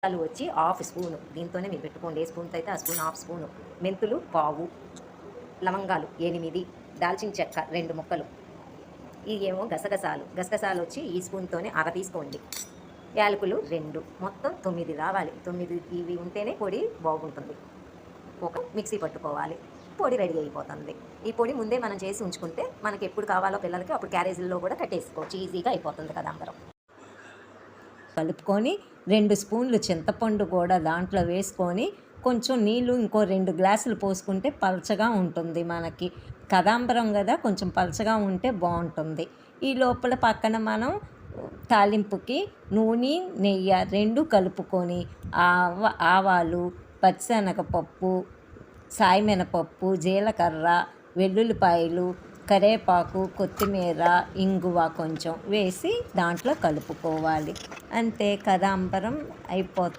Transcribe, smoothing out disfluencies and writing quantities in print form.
లు వచ్చి half spoon దీంతోనే మీరు పెట్టుకోండి. ఏ స్పూన్‌తో అయితే ఆ స్పూన్ హాఫ్ స్పూను. మెంతులు పావు, లవంగాలు 8, దాల్చిన చెక్క 2 ముక్కలు. ఇయేమో గసగసాలు. గసగసాలొచ్చి ఈ స్పూన్‌తోనే అర తీసుకోండి. యాలకులు 2 మొత్తం 9 రావాలి. 9 ఇవి ఉంటేనే పొడి బాగుంటుంది. ఒక మిక్సీ పట్టుకోవాలి. పొడి రెడీ అయిపోతుంది. ఈ పొడి ముందే మనం చేసి ఉంచుకుంటే మనకెప్పుడు కావాలో పిల్లలకి అప్పుడు క్యారేజీల్లో కూడా కట్టేసుకోవచ్చు. ఈజీగా అయిపోతుంది కదాంబరం. కలుపుకొని 2 స్పూన్లు చింతపండు కూడా దాంట్లో వేసుకొని కొంచెం నీళ్ళు ఇంకో 2 గ్లాసులు పోసుకుంటే పలచగా ఉంటుంది మనకి. కదాంబరం గదా! కొంచెం పలచగా ఉంటే బావుంటుంది. ఈ లోపల పక్కన మనం తాలింపుకి నూనె, నెయ్యి 2 కలుపుకొని ఆవాలు, పచ్చిశనగపప్పు, సాయి మినపప్పు, జీలకర్ర, వెల్లుల్లిపాయలు, కరివేపాకు, కొత్తిమీర, ఇంగువ కొంచెం వేసి దాంట్లో కలుపుకోవాలి. అంతే కదాంబరం అయిపోతుంది.